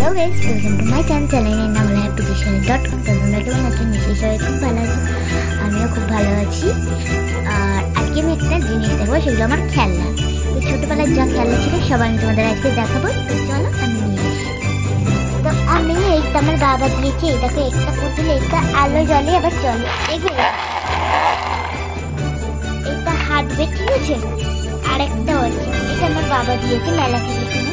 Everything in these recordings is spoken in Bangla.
Hello guys, welcome to my channel. চ্যানেলের নাম হলো happydiction.com। তোমরা কেমন আছো? নিশ্চয়ই সবাই খুব ভালো আছো, আমিও খুব ভালো আছি। আর আজকে আমি একটা জিনিস দেখাবো, সেগুলো আমার খেলনা। তো ছোটোবেলার যা খেলনা ছিল সব আমি তোমাদের আজকে দেখাবো। তো চলো আমি নিয়ে আসি। তো আমি এইটা আমার বাবা দিয়েছে, এটাকে একটা পুতুল, এটা আলো জ্বলে আবার চলে, এগুলো এটা হাঁটবে, ঠিক আছে। আর একটা আছে, এটা আমার বাবা দিয়েছে মেলা থেকে কিনে।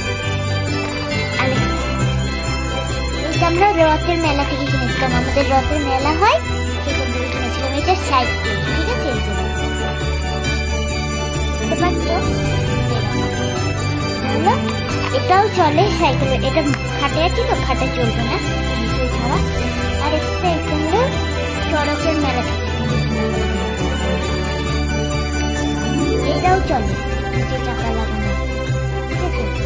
আমরা রথের মেলা থেকে কিনেছিলাম, আমাদের রথের মেলা হয় সেখান থেকে কিনেছিলাম। এটা সাইকেল, ঠিক আছে। এটাও চলে সাইকেল, এটা খাটে আছে তো, খাটে চলবে না নিশ্চয়ই ছাড়া। আর একটা এখানে সড়কের মেলা থেকে, এটাও চলে, নিচে চাকা লাগানো, ঠিক আছে।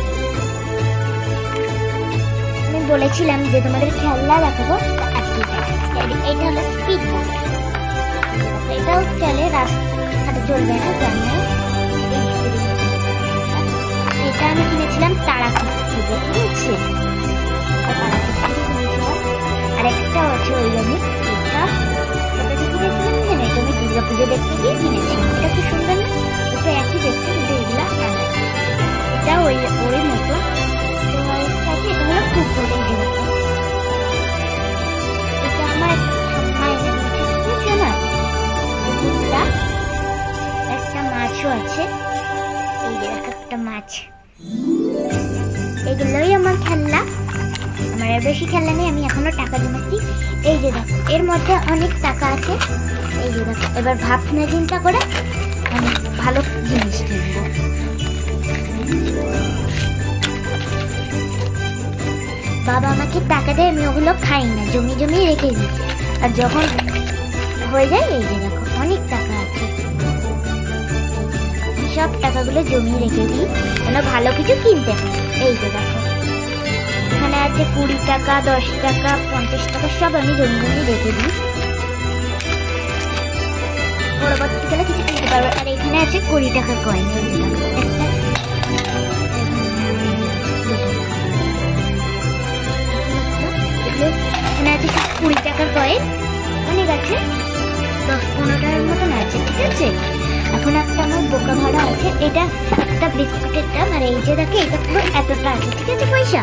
আমি বলেছিলাম যে তোমাদের খেলনা দেখাবো, এটা হলো স্পিড বোট, এটাও চলে, রাস্তাটা চলবে না জানো। এটা আমি কিনেছিলাম তারাপীঠ থেকে, ঠিক আছে। তারাপীঠ থেকে কিনেছিলাম। আর একটাও আছে ওই আমি, এটা কিনেছিলাম জানো, এটা আমি দুর্গা পুজো দেখতে গিয়ে কিনেছিলাম। এটা কি সুন্দর না? এটা একই দেখতে, কিন্তু এগুলো আলাদা। এটা ওই ওর মতো। এটা হলো কুকুর, এই যে এটা আমার ঠাম্মা এনে দিয়েছে, বুঝছো না। কুকুরটা একটা মাছও আছে, এই যে একটা মাছ। এগুলোই আমার খেলনা, আমার আর বেশি খেলনা নেই, আমি এখনো টাকা জমাচ্ছি। এই যে দেখো, এর মধ্যে অনেক টাকা আছে। এই যে দেখো, এবার ভাবনা চিন্তা করে আমি ভালো জিনিস কিনবো। বাবা আমাকে টাকা দেয়, আমি ওগুলো খাই না, জমিয়ে রেখে দিই। আর যখন হয়ে যায়, এই যে দেখো অনেক টাকা আছে, সব টাকাগুলো জমিয়ে রেখে দিই যেন ভালো কিছু কিনতে পারি। এই যে দেখো, এখানে আছে 20 টাকা, 10 টাকা, 50 টাকা, সব আমি জমিয়ে রেখে দিই, পরবর্তীকালে কিছু কিনতে পারবো। আর এখানে আছে 20 টাকার কয়েন, এই যে দেখো একটা, এখানে আছে 20 টাকার কয়েন, অনেক আছে, 10-15 টাকার মতন আছে, ঠিক আছে। এখন একটা আমার বোকা ভাড়া আছে, এটা একটা বিস্কুটের দাম। আর এই যে দেখে, এটা পুরো এতটা আছে, ঠিক আছে, পয়সা।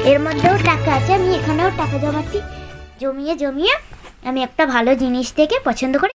এর মধ্যেও টাকা আছে, আমি এখানেও টাকা জমিয়ে আমি একটা ভালো জিনিস থেকে পছন্দ করি।